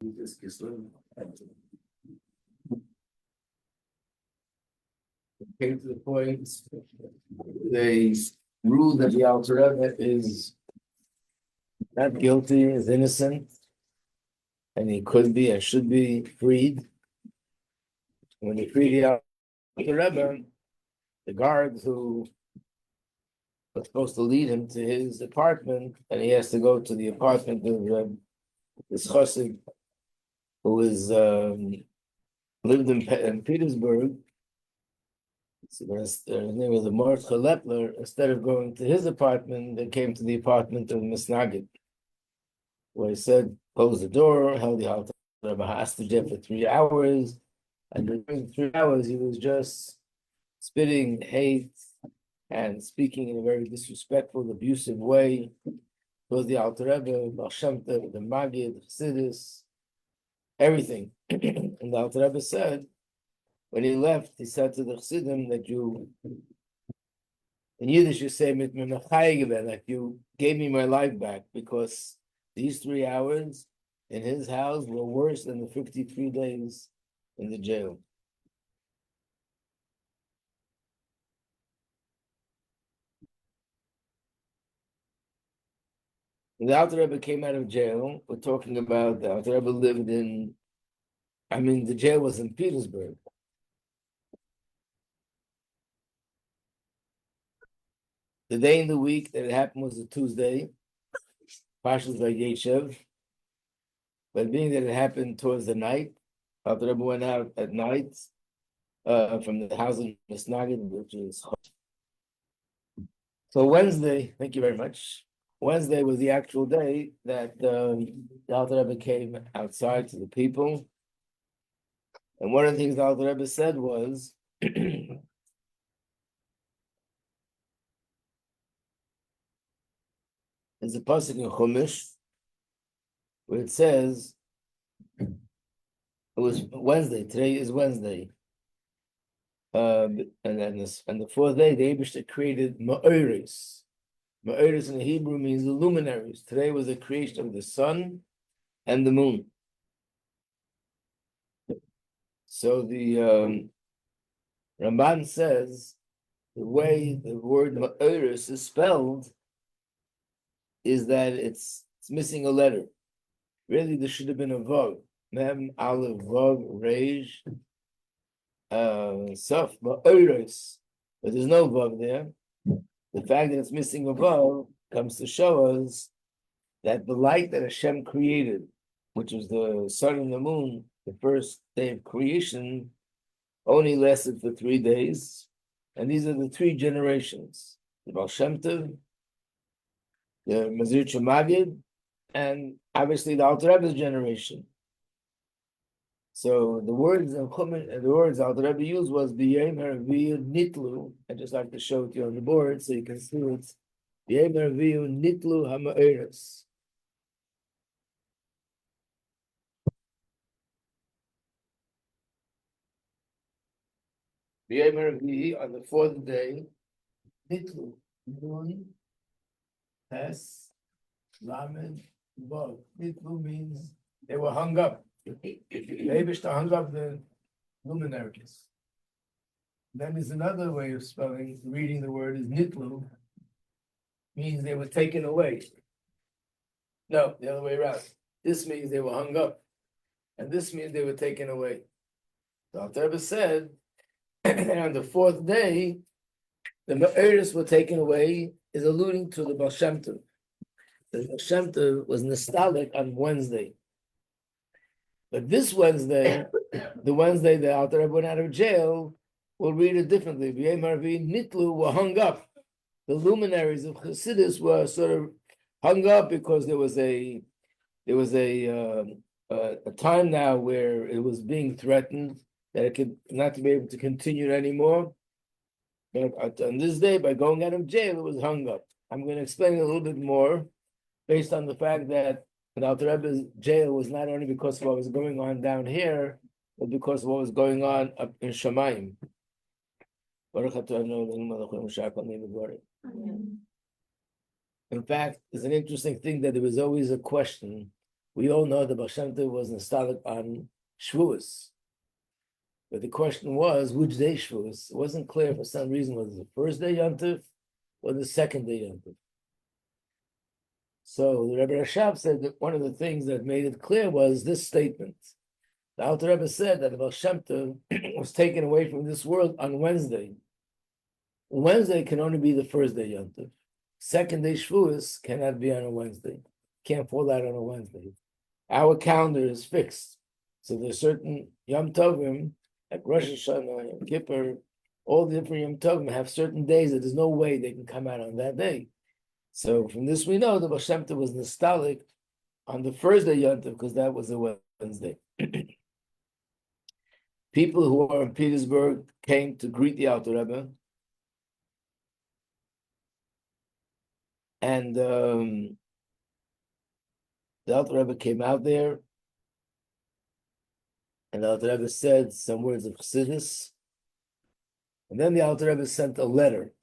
Yud Tes Kislev. Came to the point, they ruled that the Alter Rebbe is not guilty, is innocent, and he could be and should be freed. When he freed the Alter Rebbe, the guards who were supposed to lead him to his apartment, and he has to go to the apartment of this chassid who lived in Petersburg. So his name was Mordechai Lepler. Instead of going to his apartment, they came to the apartment of Misnagid, where he said, close the door, held the Alter Rebbe hostage for 3 hours, and during 3 hours he was just spitting hate and speaking in a very disrespectful, abusive way towards the Alter Rebbe, Baal Shem Tov, the Magid, Chassidus, everything. And the Alter Rebbe said, when he left, he said to the Chassidim that in Yiddish you say, that you gave me my life back, because these 3 hours in his house were worse than the 53 days in the jail. When the Alter Rebbe came out of jail, we're talking about the Alter Rebbe lived the jail was in Petersburg. The day in the week that it happened was a Tuesday, Parshas Vayeshev. But being that it happened towards the night, Alter Rebbe went out at night from the house of Misnagid, which is so Wednesday. Thank you very much. Wednesday was the actual day that the Alter Rebbe came outside to the people, and one of the things the Alter Rebbe said was, there's a pasuk in Chumash where it says, it was Wednesday. Today is Wednesday, and the fourth day, the Eibishter created Ma'oris. Ma'oris in the Hebrew means the luminaries. Today was the creation of the sun and the moon. So the Ramban says the way the word Ma'oris is spelled is that it's missing a letter. Really, there should have been a vav. Mem, aleph, vav, reish, saf, Ma'oris. But there's no vav there. The fact that it's missing a vav comes to show us that the light that Hashem created, which was the sun and the moon, the first day of creation, only lasted for 3 days. And these are the 3 generations: the Baal Shem Tov, the Mazir Magid, and obviously the Alter Rebbe's generation. So the words of Chumash, the words Alter Rebbe used was B'yom Haraviyu Nitlu. I'd just like to show it to you on the board so you can see it. B'yom Haraviyu Nitlu HaMa'oros. B'yom Haraviyu, on the 4th day, Nitlu, Nun, Tes, Lamed, Vav. Nitlu means they were hung up. The Eibishter hung up the luminaries. Then there's another way of spelling, reading the word is Nitlu, means they were taken away. No, the other way around. This means they were hung up, and this means they were taken away. The Alter Rebbe said, on the 4th day, the Ma'oros were taken away, is alluding to the Baal Shem Tov. The Baal Shem Tov was nostalgic on Wednesday. But this Wednesday, the Wednesday the Alter Rebbe went out of jail, we'll read it differently. B'yom Haraviyu Nitlu were hung up. The luminaries of Chassidus were sort of hung up because there was a time now where it was being threatened that it could not be able to continue anymore. But on this day, by going out of jail, it was hung up. I'm going to explain it a little bit more based on the fact that the Alter Rebbe's jail was not only because of what was going on down here, but because of what was going on up in Shamayim. In fact, it's an interesting thing that there was always a question, We all know that Baal Shem Tov was nostalgic on Shavuos. But the question was, which day Shavuos? It wasn't clear for some reason whether it was the first day Yom Tov or the second day Yom Tov. So the Rebbe Rashab said that one of the things that made it clear was this statement. The Alter Rebbe said that the Baal Shem Tov was taken away from this world on Wednesday. Wednesday can only be the first day Yom Tov. Second day Shavuos cannot be on a Wednesday. Can't fall out on a Wednesday. Our calendar is fixed. So there's certain Yom Tovim, like Rosh Hashanah, Yom Kippur, all the different Yom Tovim have certain days that there's no way they can come out on that day. So from this we know that Baal Shem Tov was nostalgic on the first day Yom Tov because that was a Wednesday. People who were in Petersburg came to greet the Alter Rebbe. And the Alter Rebbe came out there, and the Alter Rebbe said some words of Chassidus. And then the Alter Rebbe sent a letter.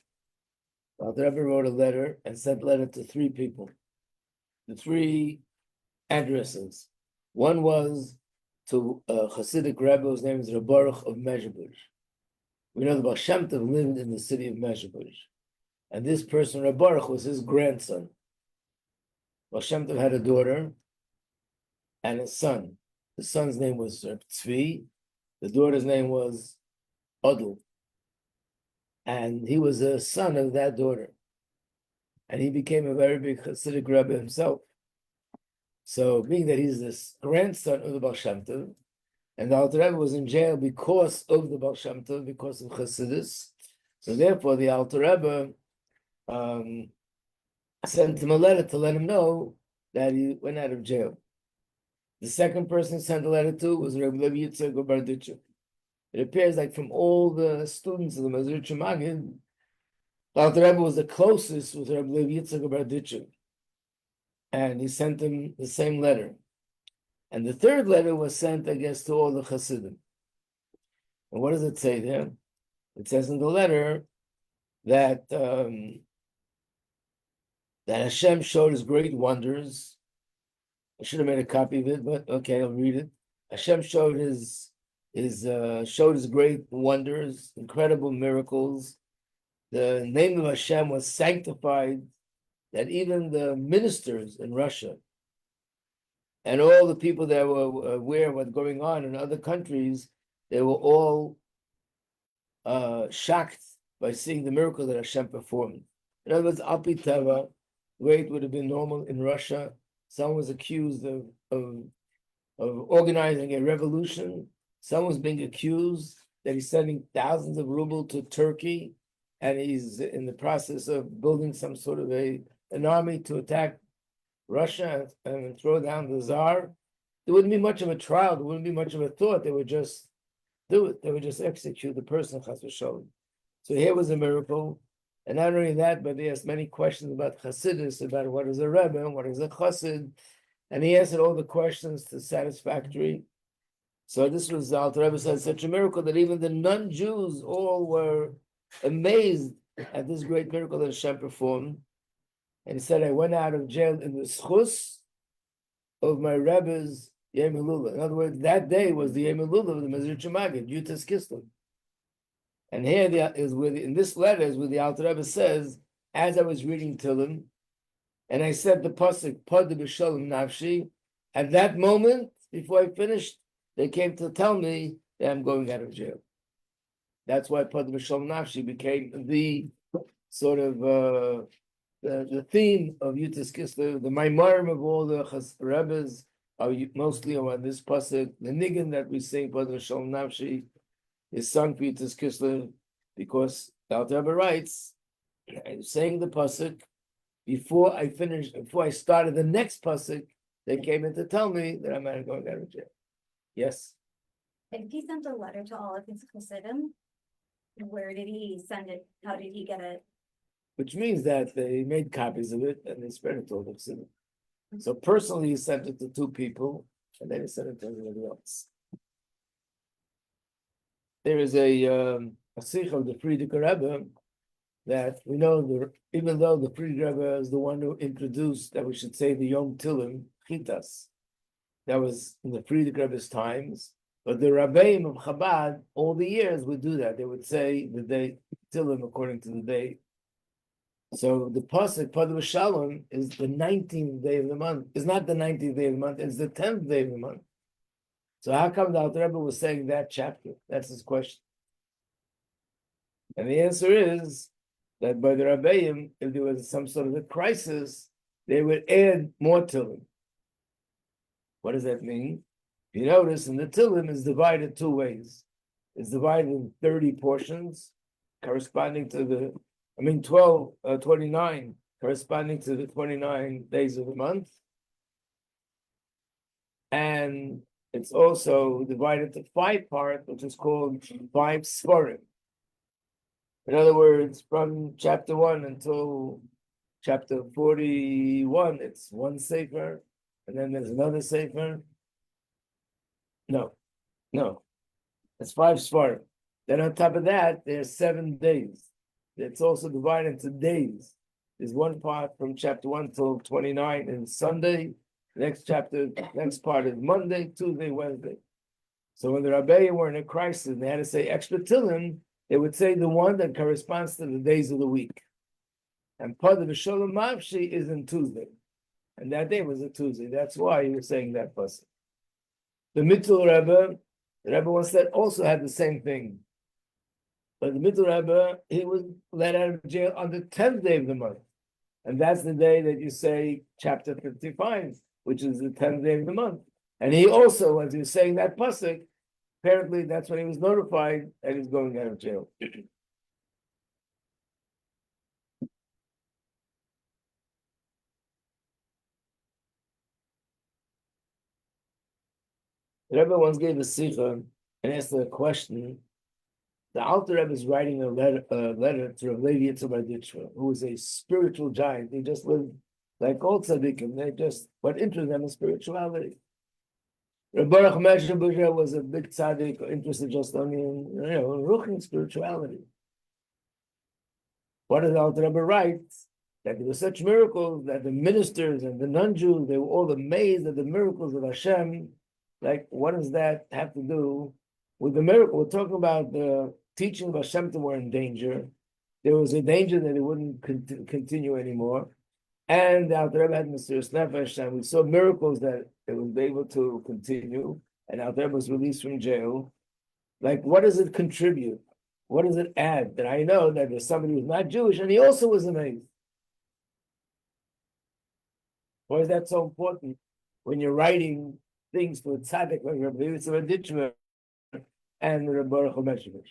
The Alter Rebbe wrote a letter and sent a letter to three people, the three addresses. One was to a Hasidic Rebbe whose name is Rabbi Baruch of Mezhebush. We know the Baal Shem Tov lived in the city of Mezhebush. And this person, Rabbi Baruch, was his grandson. Baal Shem Tov had a daughter and a son. The son's name was Tzvi. The daughter's name was Odl. And he was a son of that daughter. And he became a very big Hasidic Rebbe himself. So being that he's this grandson of the Baal Shem Tov, and the Alter Rebbe was in jail because of the Baal Shem Tov, because of Chassidus, so therefore the Alter Rebbe sent him a letter to let him know that he went out of jail. The second person sent a letter to was Rabbi Yitzchak Barditcher. It appears like from all the students of the Mezritch Magid, the Alter Rebbe was the closest with Rabbi Yitzchak Barditcher. And he sent him the same letter. And the third letter was sent, I guess, to all the Hasidim. And what does it say there? It says in the letter that that Hashem showed his great wonders. I should have made a copy of it, but okay, I'll read it. Hashem showed his great wonders, incredible miracles. The name of Hashem was sanctified, that even the ministers in Russia and all the people that were aware of what's going on in other countries, they were all shocked by seeing the miracle that Hashem performed. In other words, Alpi Teva, the way it would have been normal in Russia, someone was accused of organizing a revolution. Someone was being accused that he's sending thousands of rubles to Turkey, and he's in the process of building some sort of an army to attack Russia and throw down the Tsar. There wouldn't be much of a trial. There wouldn't be much of a thought. They would just do it. They would just execute the person, Chas v'sholom. So here was a miracle. And not only that, but he asked many questions about Hasidus, about what is a Rebbe and what is a Chassid. And he answered all the questions to satisfactory. So this was, the Alter Rebbe said, such a miracle that even the non-Jews all were amazed at this great miracle that Hashem performed. And he said, I went out of jail in the schus of my Rebbe's Yom Hilula. In other words, that day was the Yom Hilula of the Mezritch Magid, Yud Tes Kislev. And here in this letter is where the Alter Rebbe says, as I was reading Tillim, and I said the pasuk Pada b'Shalom Nafshi, at that moment, before I finished, they came to tell me that I'm going out of jail. That's why Pada b'Shalom Nafshi became the sort of the theme of Yud Tes Kislev. The Maimarim of all the Rebbes are mostly on this pasuk. The niggin that we sing Pada b'Shalom Nafshi is sung for Yud Tes Kislev because the Alter Rebbe writes, I'm saying the pasuk before I started the next pasuk, they came in to tell me that I'm not going out of jail. Yes. If he sent a letter to all of his Chassidim, where did he send it? How did he get it? Which means that they made copies of it and they spread it to all the Chassidim. So personally, he sent it to two people, and then he sent it to everybody else. There is a sikh of the Frierdiker Rebbe that we know, even though the Frierdiker Rebbe is the one who introduced that we should say the Yom Tillim Chitas, That was in the Friedrich Rebbe's times. But the Rabbeim of Chabad, all the years, would do that. They would say the day, Tillim, according to the day. So the pasuk Padav Shalom is the 19th day of the month. It's not the 19th day of the month. It's the 10th day of the month. So how come the Alter Rebbe was saying that chapter? That's his question. And the answer is that by the Rabbeim, if there was some sort of a crisis, they would add more Tillim. What does that mean? You notice in the Tillim is divided two ways. It's divided in 30 portions, corresponding to the 29, corresponding to the 29 days of the month. And it's also divided to 5 parts, which is called 5 Sforim. In other words, from chapter 1 until chapter 41, it's one Sefer, and then there's another Sefer. No. It's 5 Sforim. Then on top of that, there's 7 days. It's also divided into days. There's one part from chapter 1 till 29 and Sunday. Next part is Monday, Tuesday, Wednesday. So when the Rabbeim were in a crisis, they had to say extra Tillim, they would say the one that corresponds to the days of the week. And part of the Sholem Mavshi is in Tuesday. And that day was a Tuesday. That's why he was saying that pasuk. The Mittel Rebbe, the Rebbe once said, also had the same thing. But the Mittel Rebbe, he was let out of jail on the 10th day of the month. And that's the day that you say chapter 55, which is the 10th day of the month. And he also, as he was saying that pasuk, apparently that's when he was notified that he's going out of jail. The Rebbe once gave a sikha and asked a question. The Alter Rebbe is writing a letter to Rabbi Majeski, who was a spiritual giant. He just lived like all tzaddikim. They just, what interested them is spirituality. Rabbi Majeski was a big tzaddik, interested just only in, ruching spirituality. What did the Alter Rebbe write? That there were such miracles that the ministers and the non-Jews, they were all amazed at the miracles of Hashem. Like, what does that have to do with the miracle? We're talking about the teaching of Hashem to were in danger. There was a danger that it wouldn't continue anymore. And the Alter Rebbe had Mesiras Nefesh, and we saw miracles that it was able to continue. And Alter Rebbe was released from jail. Like, what does it contribute? What does it add? That I know that there's somebody who's not Jewish, and he also was amazed. Why is that so important when you're writing things for a tzaddik like Rabbi Majeski and Rabbi Majeski?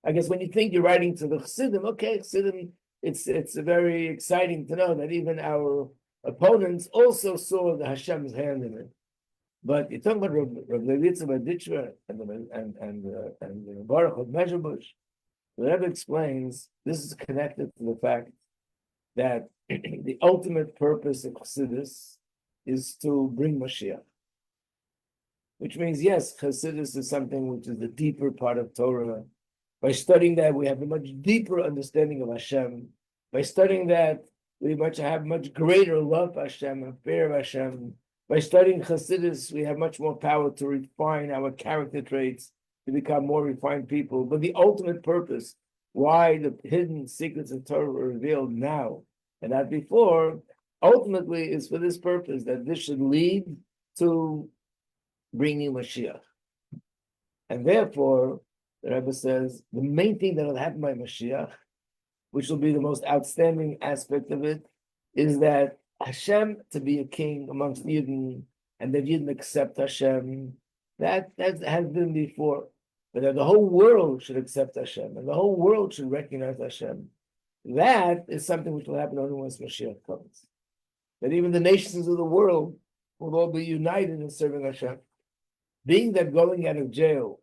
I guess when you think you're writing to the Chassidim, okay, Chassidim, it's very exciting to know that even our opponents also saw the Hashem's hand in it. But you're talking about Rabbi Majeski and Baruch Majeski. The Rebbe explains this is connected to the fact that the ultimate purpose of Chassidus is to bring Mashiach. Which means, yes, Chassidus is something which is the deeper part of Torah. By studying that, we have a much deeper understanding of Hashem. By studying that, we have much greater love for Hashem and fear of Hashem. By studying Chassidus, we have much more power to refine our character traits, to become more refined people. But the ultimate purpose, why the hidden secrets of Torah were revealed now and not before, ultimately is for this purpose, that this should lead to bringing Mashiach. And therefore, the Rebbe says, the main thing that will happen by Mashiach, which will be the most outstanding aspect of it, is that Hashem to be a king amongst Yidden, and that Yidden accept Hashem, that has been before. But that the whole world should accept Hashem, and the whole world should recognize Hashem. That is something which will happen only once Mashiach comes. That even the nations of the world will all be united in serving Hashem. Being that going out of jail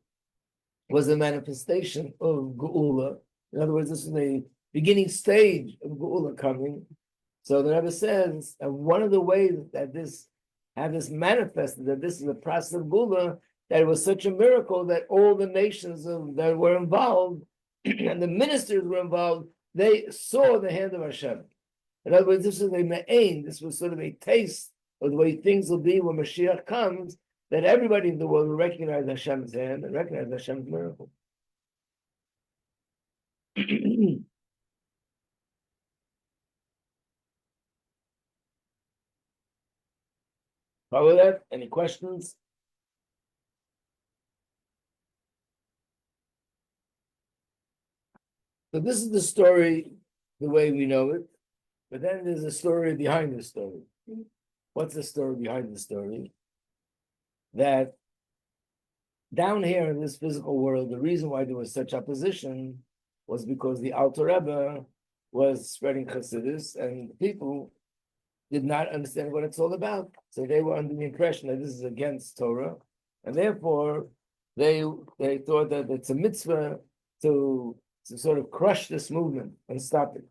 was a manifestation of Geula. In other words, this is a beginning stage of Geula coming. So the Rebbe says, and one of the ways that this manifested, that this is a process of Geula, that it was such a miracle that all the nations that were involved and the ministers were involved, they saw the hand of Hashem. In other words, this was a me'ain, this was sort of a taste or the way things will be when Mashiach comes, that everybody in the world will recognize Hashem's hand and recognize Hashem's miracle. Follow that? Any questions? So this is the story, the way we know it, but then there's a story behind the story. What's the story behind the story? That down here in this physical world, the reason why there was such opposition was because the Alter Rebbe was spreading Chassidus, and people did not understand what it's all about. So they were under the impression that this is against Torah, and therefore they thought that it's a mitzvah to sort of crush this movement and stop it.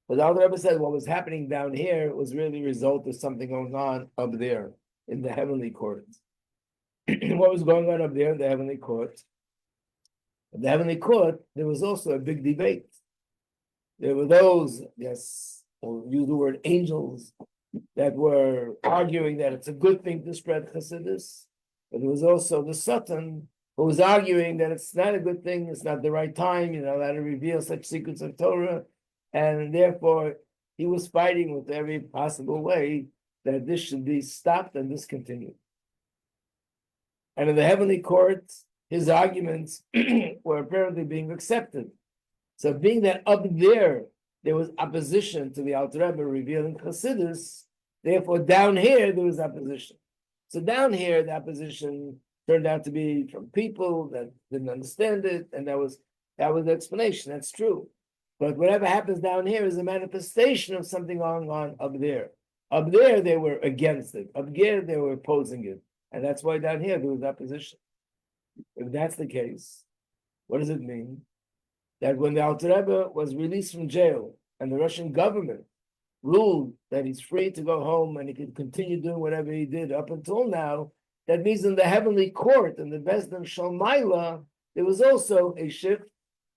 But the Alter Rebbe said what was happening down here was really a result of something going on up there in the heavenly courts. What was going on up there in the heavenly court? In the heavenly court, there was also a big debate. There were those, yes, or use the word angels, that were arguing that it's a good thing to spread Chassidus. But there was also the Satan who was arguing that it's not a good thing, it's not the right time, you're not allowed to reveal such secrets of Torah. And therefore, he was fighting with every possible way that this should be stopped and discontinued. And in the heavenly courts, his arguments were apparently being accepted. So being that up there was opposition to the Alter Rebbe revealing Chassidus, therefore down here there was opposition. So down here the opposition turned out to be from people that didn't understand it, and that was the explanation. That's true. But whatever happens down here is a manifestation of something going on up there. Up there they were against it. Up here they were opposing it. And that's why down here there was opposition. If that's the case, what does it mean? That when the Alter Rebbe was released from jail and the Russian government ruled that he's free to go home and he could continue doing whatever he did up until now, that means in the heavenly court, in the Bezdin Shalmaila, there was also a shift.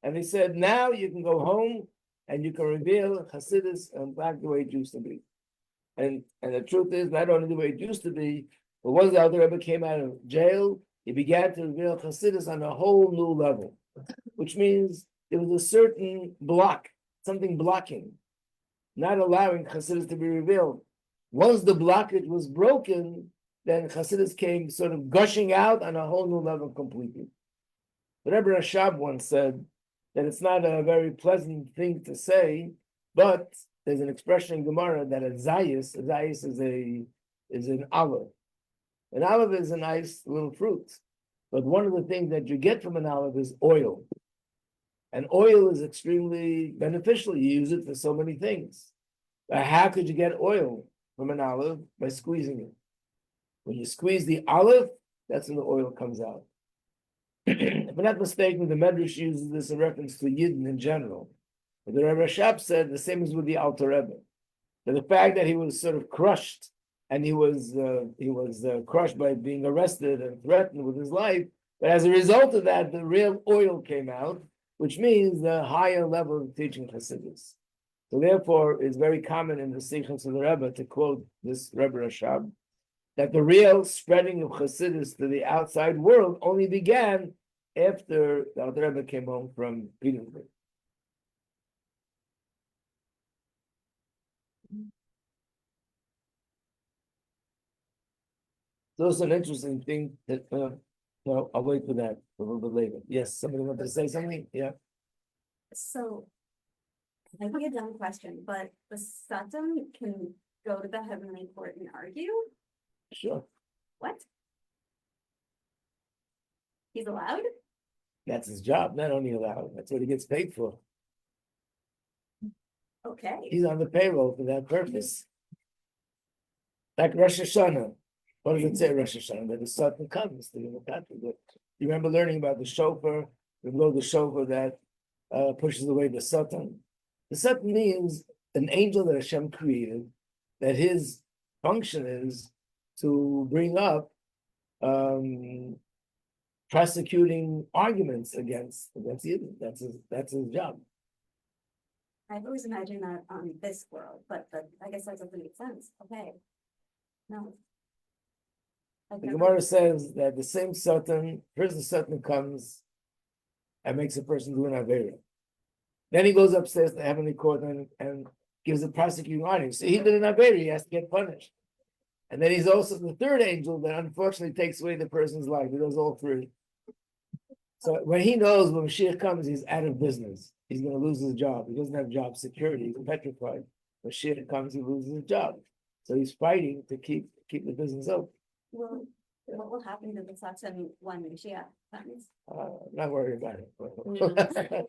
And he said, now you can go home and you can reveal Hasidus and back the way it used to be. And the truth is, not only the way it used to be, but once the Alter Rebbe came out of jail, he began to reveal Hasidus on a whole new level, which means there was a certain block, something blocking, not allowing Hasidus to be revealed. Once the blockage was broken, then Hasidus came sort of gushing out on a whole new level completely. The Rebbe Rashab once said that it's not a very pleasant thing to say, but there's an expression in Gemara that a zayis is an olive. An olive is a nice little fruit, but one of the things that you get from an olive is oil. And oil is extremely beneficial. You use it for so many things. But how could you get oil from an olive? By squeezing it. When you squeeze the olive, that's when the oil comes out. If I'm not mistaken, the Medrash uses this in reference to Yidden in general. But the Rebbe Rashab said the same as with the Alter Rebbe. That the fact that he was sort of crushed, and he was crushed by being arrested and threatened with his life, but as a result of that, the real oil came out, which means the higher level of teaching Hasidus. So therefore, it's very common in the Sichos of the Rebbe to quote this Rebbe Rashab, that the real spreading of Hasidus to the outside world only began after the Alter Rebbe came home from Petersburg. So it's an interesting thing that, no, I'll wait for that a little bit later. Yes, somebody wanted to say something? Yeah. So, it might be a dumb question, but the Satan can go to the heavenly court and argue? Sure. What? He's allowed? That's his job, not only allowed, that's what he gets paid for. Okay. He's on the payroll for that purpose. Like Rosh Hashanah. What does it say, Rosh Hashanah? That the Satan comes to the country. You remember learning about the shofar, the shofar that pushes away the Satan. The Satan means an angel that Hashem created, that his function is to bring up prosecuting arguments against Yidden. That's his job. I've always imagined that on this world, but I guess that doesn't make sense. Okay. No. The Gemara says that the same Satan, first the Satan comes and makes a person do an Avera. Then he goes upstairs to the heavenly court and gives a prosecuting order. So he did an Avera, he has to get punished. And then he's also the third angel that unfortunately takes away the person's life. He does all three. So when he knows when Mashiach comes, he's out of business. He's going to lose his job. He doesn't have job security. He's petrified. When Mashiach comes, he loses his job. So he's fighting to keep the business open. Well, what will happen to the Satan when Mashiach comes? I'm not worried about it.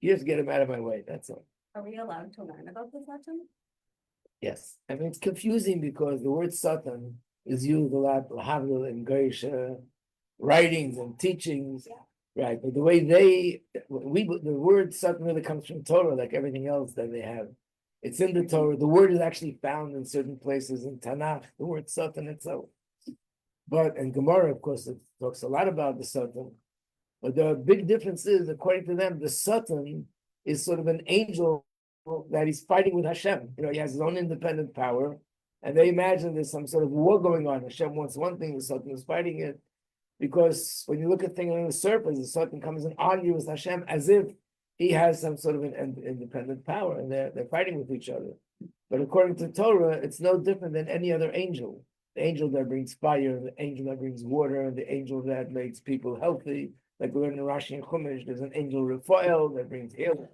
You just get him out of my way. That's all. Are we allowed to learn about the Satan? Yes. I mean, it's confusing because the word Satan is used a lot in Goyish writings and teachings. Yeah. Right. But the way the word Satan really comes from Torah, like everything else that they have. It's in the Torah. The word is actually found in certain places in Tanakh, the word Satan itself. But in Gemara, of course, it talks a lot about the Satan. But the big difference is, according to them, the Satan is sort of an angel that he's fighting with Hashem. You know, he has his own independent power. And they imagine there's some sort of war going on. Hashem wants one thing, the Satan is fighting it. Because when you look at things on the surface, the Satan comes and argues with Hashem as if he has some sort of an independent power, and they're fighting with each other. But according to Torah, it's no different than any other angel. The angel that brings fire, the angel that brings water, the angel that makes people healthy. Like we learn in Rashi and Chumash, there's an angel Raphael that brings healing.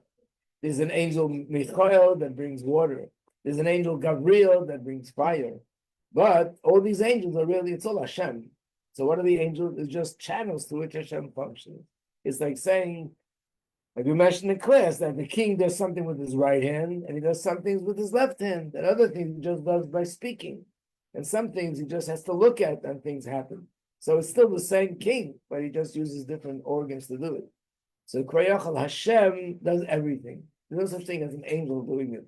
There's an angel Michael that brings water. There's an angel Gabriel that brings fire. But all these angels are really, it's all Hashem. So what are the angels? It's just channels through which Hashem functions. It's like saying, like we mentioned in class, that the king does something with his right hand, and he does some things with his left hand, and other things he just does by speaking. And some things he just has to look at and things happen. So it's still the same king, but he just uses different organs to do it. So Krayachal Hashem does everything. There's no such thing as an angel doing it.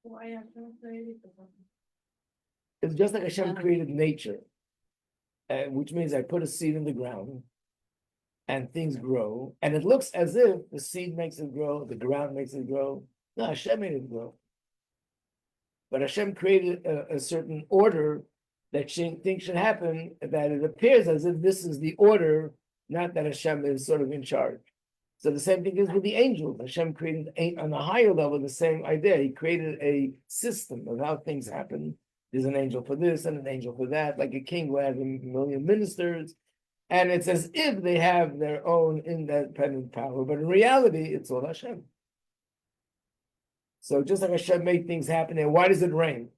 Why Hashem created the world? It's just like Hashem created nature, which means I put a seed in the ground and things grow, and it looks as if the seed makes it grow, the ground makes it grow. No, Hashem made it grow. But Hashem created a certain order that things should happen, that it appears as if this is the order, not that Hashem is sort of in charge. So the same thing is with the angels. Hashem created on a higher level the same idea. He created a system of how things happen. There's an angel for this and an angel for that, like a king will have a million ministers. And it's as if they have their own independent power. But in reality, it's all Hashem. So just like Hashem made things happen, and why does it rain?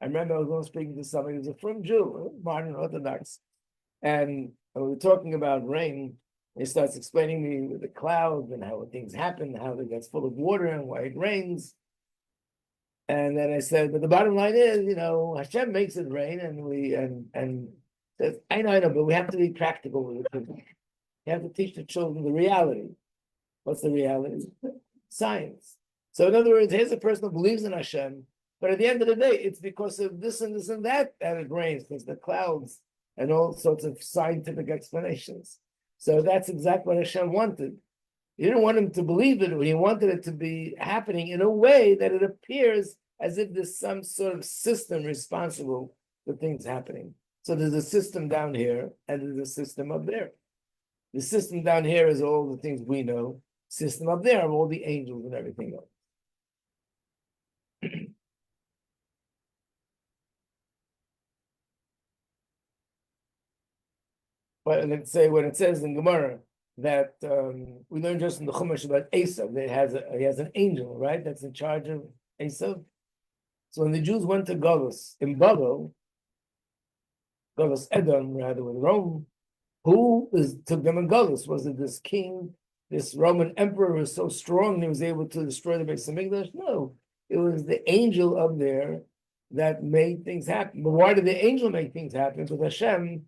I remember I was once speaking to somebody who's a frum Jew, modern Orthodox, and we were talking about rain. He starts explaining to me with the clouds and how things happen, how it gets full of water and why it rains. And then I said, but the bottom line is, you know, Hashem makes it rain, and says, I know, but we have to be practical with it. You have to teach the children the reality. What's the reality? Science. So in other words, here's a person who believes in Hashem, but at the end of the day, it's because of this and this and that it rains, because the clouds and all sorts of scientific explanations. So that's exactly what Hashem wanted. He didn't want him to believe it, he wanted it to be happening in a way that it appears as if there's some sort of system responsible for things happening. So there's a system down here, and there's a system up there. The system down here is all the things we know. System up there are all the angels and everything else. But let's say when it says in Gemara that we learned just in the Chumash about Esav, that he has an angel, right? That's in charge of Esav. So when the Jews went to Galus in Babel, Galus Edom, rather with Rome, took them in Galus? Was it this king, this Roman emperor who was so strong he was able to destroy the Beis Hamikdash? No, it was the angel up there that made things happen. But why did the angel make things happen? Because Hashem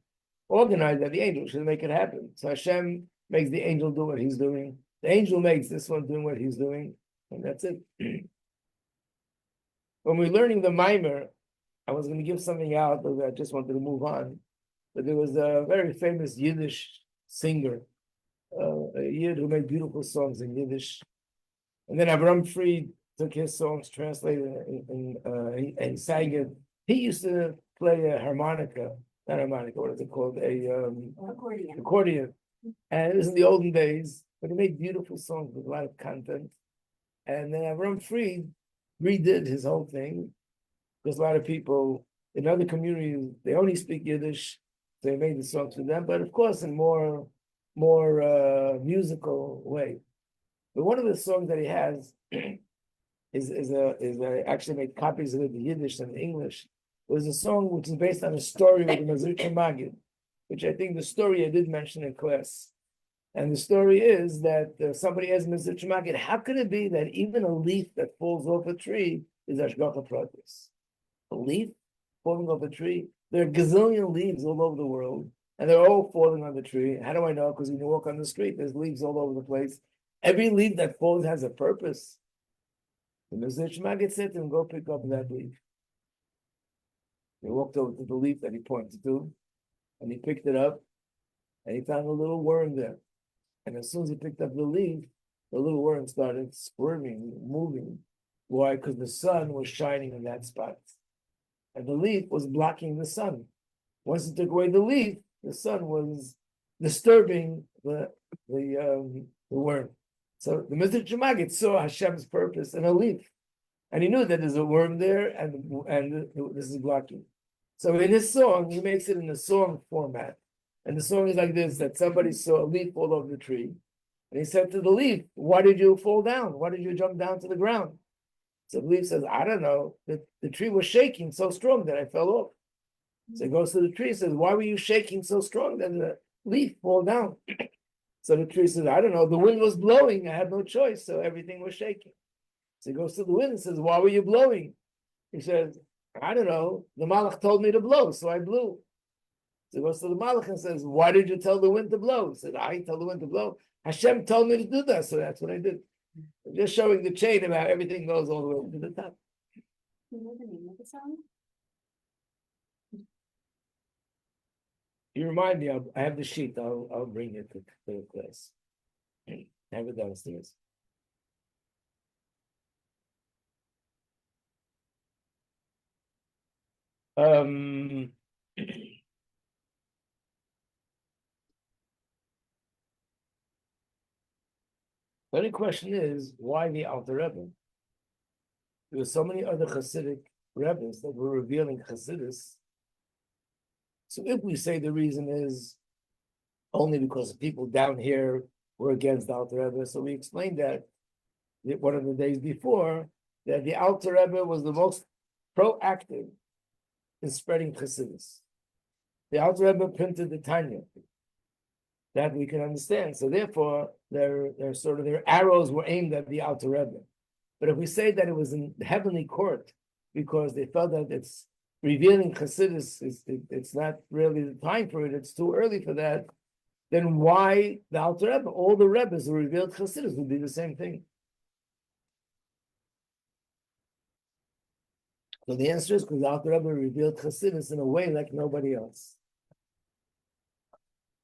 organized that the angel should make it happen. So Hashem makes the angel do what he's doing. The angel makes this one doing what he's doing, and that's it. When we're learning the Maimer, I was going to give something out, but I just wanted to move on. But there was a very famous Yiddish singer, a Yid who made beautiful songs in Yiddish. And then Avram Fried took his songs, translated and sang it. He used to play a harmonica, not harmonica, what is it called? Accordion. And it was in the olden days, but he made beautiful songs with a lot of content. And then Avram Fried redid his whole thing, because a lot of people in other communities, they only speak Yiddish, so he made the songs for them, but of course in more musical way. But one of the songs that he has I actually made copies of it in Yiddish and English. It was a song which is based on a story with the Mazurka Magid, which I think the story I did mention in class. And the story is that somebody asked Mr. Magid, how could it be that even a leaf that falls off a tree is Ashgacha Pratis? A leaf falling off a tree? There are gazillion leaves all over the world, and they're all falling on the tree. How do I know? Because when you walk on the street, there's leaves all over the place. Every leaf that falls has a purpose. The Mr. Magid said to him, go pick up that leaf. He walked over to the leaf that he pointed to, and he picked it up, and he found a little worm there. And as soon as he picked up the leaf, the little worm started squirming, moving. Why? Because the sun was shining in that spot. And the leaf was blocking the sun. Once he took away the leaf, the sun was disturbing the worm. So the Mr. Magid saw Hashem's purpose in a leaf. And he knew that there's a worm there and this is blocking. So in his song, he makes it in a song format. And the song is like this, that somebody saw a leaf fall off the tree. And he said to the leaf, why did you fall down? Why did you jump down to the ground? So the leaf says, I don't know. The tree was shaking so strong that I fell off. So he goes to the tree and says, why were you shaking so strong that the leaf fall down? So the tree says, I don't know. The wind was blowing. I had no choice. So everything was shaking. So he goes to the wind and says, why were you blowing? He says, I don't know. The Malach told me to blow, so I blew. So he goes to the Malach and says, why did you tell the wind to blow? He said, I told the wind to blow. Hashem told me to do that, so that's what I did. I'm just showing the chain of how everything goes all the way to the top. You know the name of the song? You remind me, I have the sheet, I'll bring it to the class. I have it downstairs. The only question is, why the Alter Rebbe? There were so many other Hasidic Rebbes that were revealing Hasidus. So if we say the reason is only because people down here were against the Alter Rebbe, so we explained that one of the days before, that the Alter Rebbe was the most proactive in spreading Hasidus. The Alter Rebbe printed the Tanya. That we can understand. So therefore, their arrows were aimed at the Alter Rebbe. But if we say that it was in the heavenly court, because they felt that it's revealing Hasidus, it's not really the time for it, it's too early for that, then why the Alter Rebbe? All the Rebbes who revealed Hasidus would be the same thing. So the answer is because the Alter Rebbe revealed Hasidus in a way like nobody else.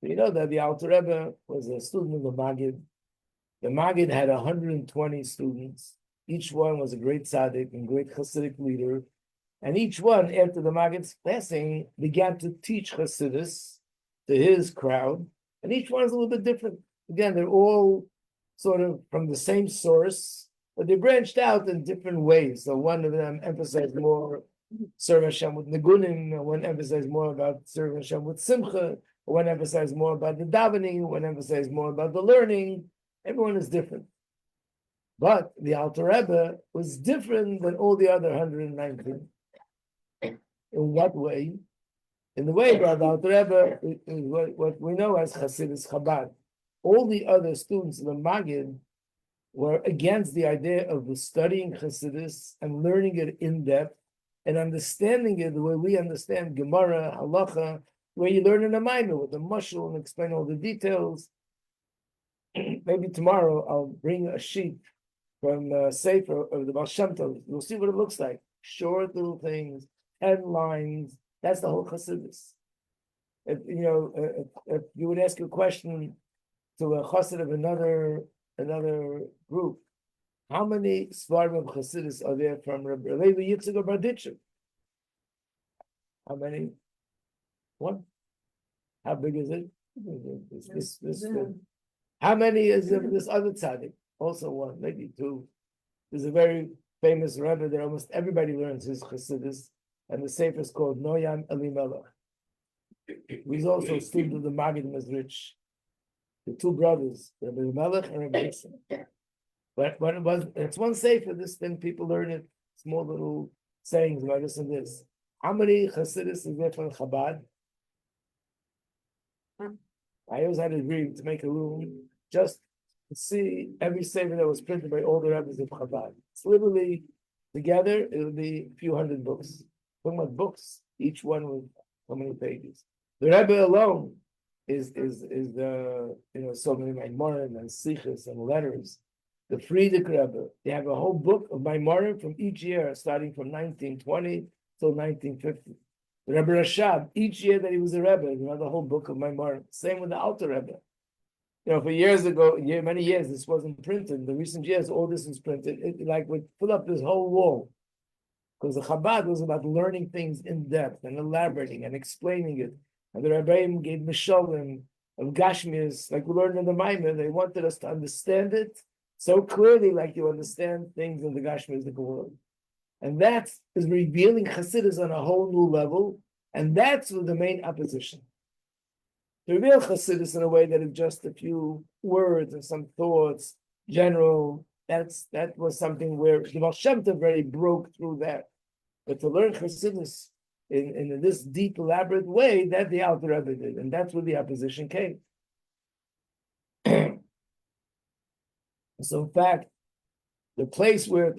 You know that the Alter Rebbe was a student of the Maggid. The Maggid had 120 students. Each one was a great tzaddik and great Hasidic leader. And each one, after the Maggid's passing, began to teach Hasidus to his crowd. And each one is a little bit different. Again, they're all sort of from the same source, but they branched out in different ways. So one of them emphasized more serving Hashem with Nigunim, one emphasized more about serving Hashem with Simcha, one emphasized more about the davening, one emphasized more about the learning. Everyone is different. But the Alter Rebbe was different than all the other 119. In what way? In the way that the Alter Rebbe is what we know as Hasidus Chabad. All the other students of the Maggid were against the idea of studying Hasidus and learning it in depth and understanding it the way we understand Gemara, Halacha, where you learn in a minor with the mushal and explain all the details. Maybe tomorrow I'll bring a sheet from Sefer of the Baal Shem Tov. You'll see what it looks like. Short little things, 10 lines. That's the whole Chassidus. If you would ask a question to a chassid of another group, How many Svarim of Chassidus are there from Rabbi Levi Yitzchak of Berditchev? How many? One. How big is it? This. How many is of this other tzaddik? Also one, maybe two. There's a very famous Rebbe that almost everybody learns his Chassidus, and the sefer is called Noyam Elimelech. He's also a student of the Maggid Mezrich. The two brothers, Rabbi Melech and Rabbi Yitzchak. But it's one sefer, this thing, people learn it, small little sayings about this and this. How many Chassidus is there from Chabad? I always had a dream to make a room just to see every sefer that was printed by all the rabbis of Chabad. It's literally together, it would be a few hundred books. Talking about books, each one with how many pages. The Rebbe alone is the so many Maimorim and Sichos and letters. The Friedrich Rebbe, they have a whole book of Maimorim from each year, starting from 1920 till 1950. The Rebbe Rashab, each year that he was a Rebbe, he had a whole book of Maimorim. Same with the Alter Rebbe. For years ago, many years, this wasn't printed. In the recent years, all this is printed. It like would fill up this whole wall. Because the Chabad was about learning things in depth and elaborating and explaining it. And the Rebbeim gave Mishalim of Gashmias, like we learned in the Maimon. They wanted us to understand it so clearly, like you understand things in the Gashmias of the world. And that is revealing Chassidus on a whole new level. And that's the main opposition. To reveal Chassidus in a way that is just a few words and some thoughts, general, that was something where the Baal Shem Tov very broke through that. But to learn Chassidus in this deep, elaborate way, that the Alter Rebbe did, and that's where the opposition came. So, in fact, the place where it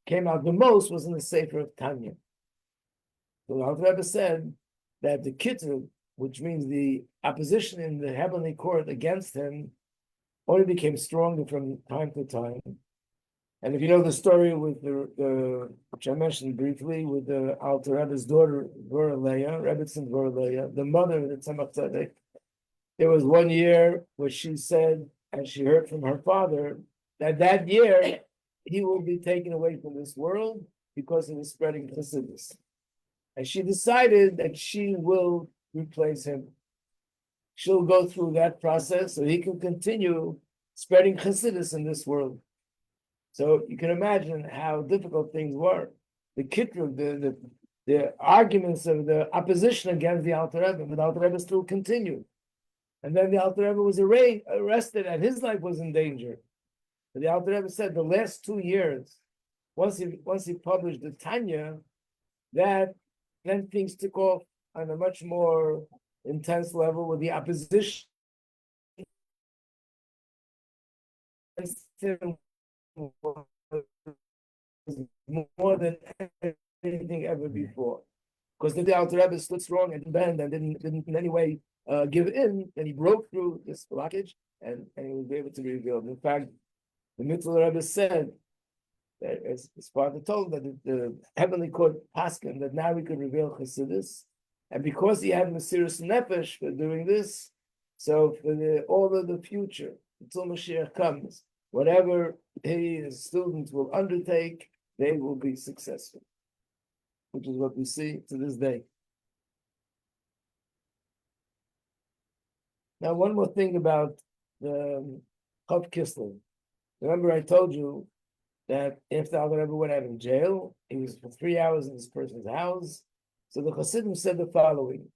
came out the most was in the Sefer of Tanya. So the Alter Rebbe said that the Kitzur, which means the opposition in the heavenly court against him, only became stronger from time to time. And if you know the story with the which I mentioned briefly, with the Alter Rebbe's daughter, Dvora Leah, Rebbetzin Dvora Leah, the mother of the Tzemach Tzedek, there was one year where she said, and she heard from her father, that year he will be taken away from this world because he was spreading Chassidus. And she decided that she will replace him. She'll go through that process so he can continue spreading Chassidus in this world. So you can imagine how difficult things were. The kitrug, the arguments of the opposition against the Alter Rebbe, but the Alter Rebbe still continued. And then the Alter Rebbe was arrested and his life was in danger. But the Alter Rebbe said the last 2 years, once he published the Tanya, that then things took off on a much more intense level with the opposition more than anything ever before. Because the Alter Rebbe stood strong and bend and didn't in any way give in, and he broke through this blockage and he was able to reveal. In fact, the Mitzvah Rebbe said that as Sparta told that the heavenly court paskin that now we could reveal Chassidus, and because he had Mesiras Nefesh for doing this, so for all of the future until Mashiach comes, whatever his students will undertake, they will be successful, which is what we see to this day. Now, one more thing about the Yud Tes Kislev. Remember, I told you that if the Alter Rebbe went out of jail, he was for 3 hours in this person's house. So the Chassidim said the following: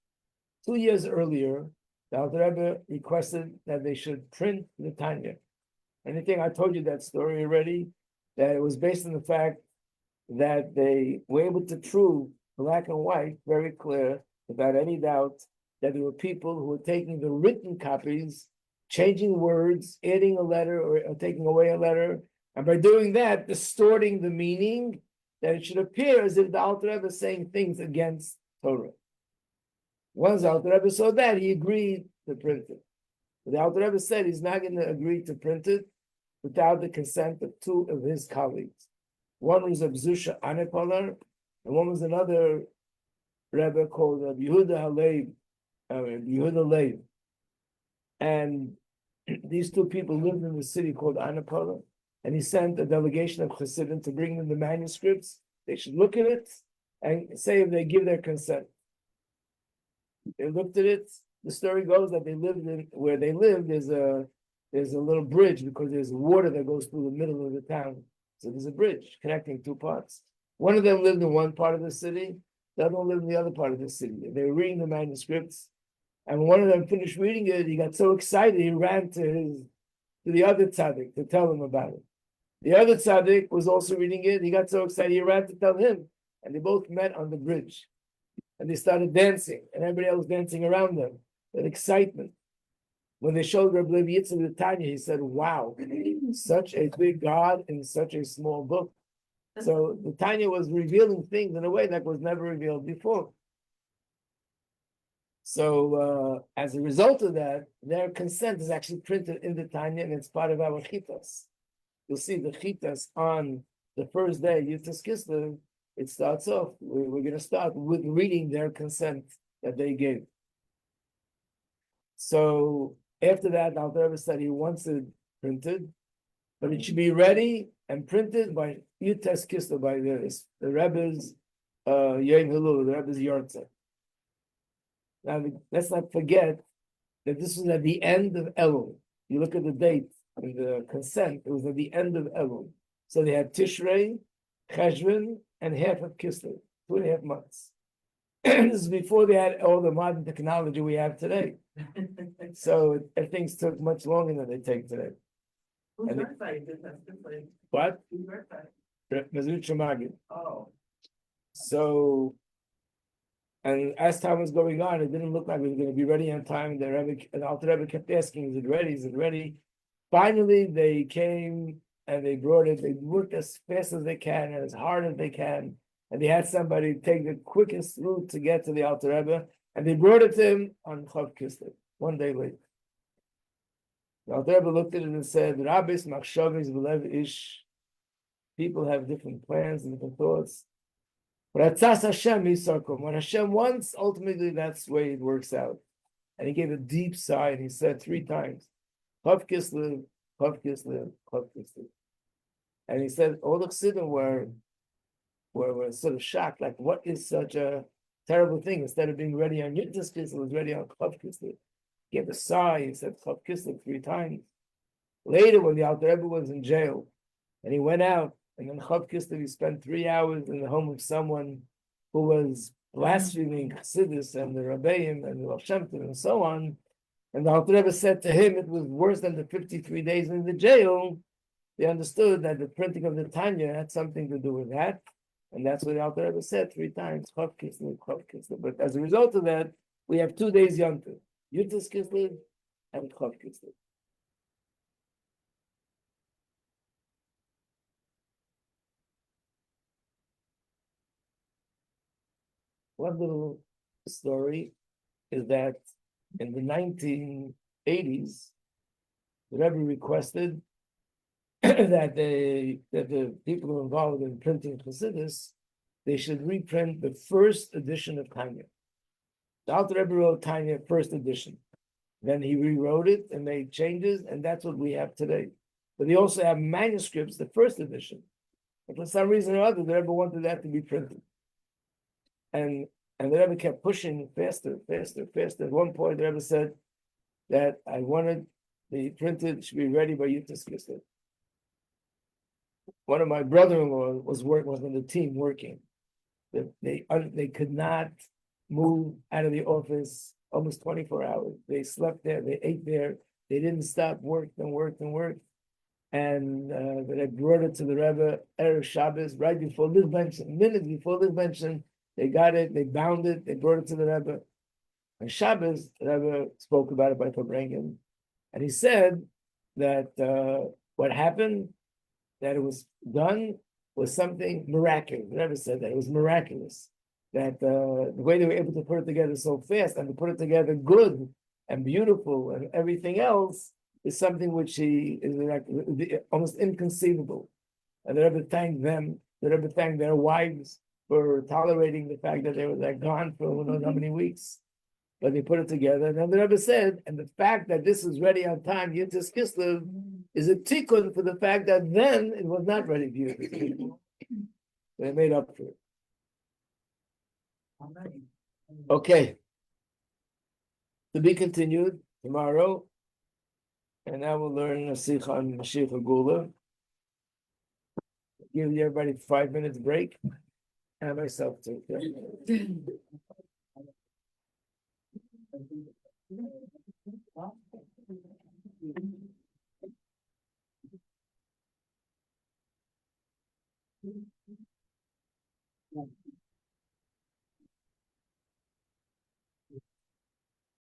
2 years earlier, the Alter Rebbe requested that they should print the Tanya. And I think I told you that story already, that it was based on the fact that they were able to prove black and white, very clear, without any doubt, that there were people who were taking the written copies, changing words, adding a letter or taking away a letter, and by doing that, distorting the meaning, that it should appear as if the Alter Rebbe is saying things against Torah. Once the Alter Rebbe saw that, he agreed to print it. But the Alter Rebbe said he's not going to agree to print it without the consent of 2 of his colleagues. One was Abzusha Anepalar, and one was another Rebbe called Yehuda Leib. And these 2 people lived in the city called Anapala, and he sent a delegation of Chassidim to bring them the manuscripts. They should look at it and say if they give their consent. They looked at it. The story goes that they lived in where they lived. There's a little bridge because there's water that goes through the middle of the town. So there's a bridge connecting two parts. One of them lived in one part of the city. The other one lived in the other part of the city. They were reading the manuscripts, and when one of them finished reading it, he got so excited he ran to the other tzaddik to tell him about it. The other tzaddik was also reading it. He got so excited he ran to tell him, and they both met on the bridge, and they started dancing, and everybody else dancing around them. That excitement. When they showed Rabbi Yitzchak the Tanya, he said, "Wow, such a big God in such a small book." So the Tanya was revealing things in a way that was never revealed before. So as a result of that, their consent is actually printed in the Tanya, and it's part of our chitas. You'll see the chitas on the first day, Yud Tes Kislev. It starts off. We're going to start with reading their consent that they gave. So after that, Alter Rebbe said he wants it printed, but it should be ready and printed by Yud Tes Kislev, by the Rebbe's Yom Hilul, the Rebbe's Yortzeh. Now, let's not forget that this was at the end of Elul. You look at the date and the consent, it was at the end of Elul. So they had Tishrei, Cheshvan, and half of Kislev, 2.5 months. This is before they had all the modern technology we have today. So things took much longer than they take today. Whose website did that? What? Whose website? Mazut Shemagid. Oh. So, and as time was going on, it didn't look like we were going to be ready on time. The Alter Rebbe kept asking, "Is it ready? Is it ready?" Finally, they came and they brought it. They worked as fast as they can and as hard as they can. And they had somebody take the quickest route to get to the Alter Rebbe, and they brought it to him on Chav Kislev, 1 day later. The Alter Rebbe looked at it and said, "Rabbis machshavis v'lev ish." People have different plans and different thoughts. But Hashem Yisarkom. When Hashem wants, ultimately that's the way it works out. And he gave a deep sigh and he said 3 times, Chav Kislev, Chav Kislev, Chav Kislev. And he said all the Chassidim were sort of shocked, like, what is such a terrible thing? Instead of being ready on Yud Tes Kislev, it was ready on Chav Kislev. He gave a sigh, he said Chav Kislev 3 times. Later, when the Alter Rebbe was in jail, and he went out, and then Chav Kislev, he spent 3 hours in the home of someone who was blaspheming Chassidus and the Rabbeim and the Rav Shem Tov and so on. And the Alter Rebbe said to him, it was worse than the 53 days in the jail. They understood that the printing of the Tanya had something to do with that. And that's what the Alter Rebbe said 3 times, Chav Kislev, Chav Kislev. But as a result of that, we have 2 days Yom Tov, Yud Tes Kislev and Chav Kislev. One little story is that in the 1980s, the Rebbe requested that the people who are involved in printing Chassidus, they should reprint the first edition of Tanya. The Alter Rebbe wrote Tanya first edition. Then he rewrote it and made changes, and that's what we have today. But they also have manuscripts, the first edition. And for some reason or other, the Rebbe wanted that to be printed. And the Rebbe kept pushing faster. At one point, the Rebbe said that I wanted the printed should be ready by Yud Tes Kislev. One of my brother-in-law was on the team working. They could not move out of the office almost 24 hours. They slept there, they ate there, they didn't stop, worked. And they brought it to the Rebbe Erev Shabbos, right before Liv Benson, minutes before Liv Benson. They got it, they bound it, they brought it to the Rebbe. On Shabbos, the Rebbe spoke about it by Fabrengen. And he said that what happened, that it was done, was something miraculous. The Rebbe said that it was miraculous. That the way they were able to put it together so fast and to put it together good and beautiful and everything else is something which he is almost inconceivable. And the Rebbe thanked them, the Rebbe thanked their wives for tolerating the fact that they were gone for who knows how many weeks. but they put it together. And then the Rebbe said, and the fact that this is ready on time, Yud Tes Kislev, is a tikkun for the fact that then it was not ready for Yud Tes Kislev. They made up for it. Okay. To be continued tomorrow. And now we'll learn a sikh on Mashiach Gula. Give everybody 5 minutes break. And myself too. Yeah.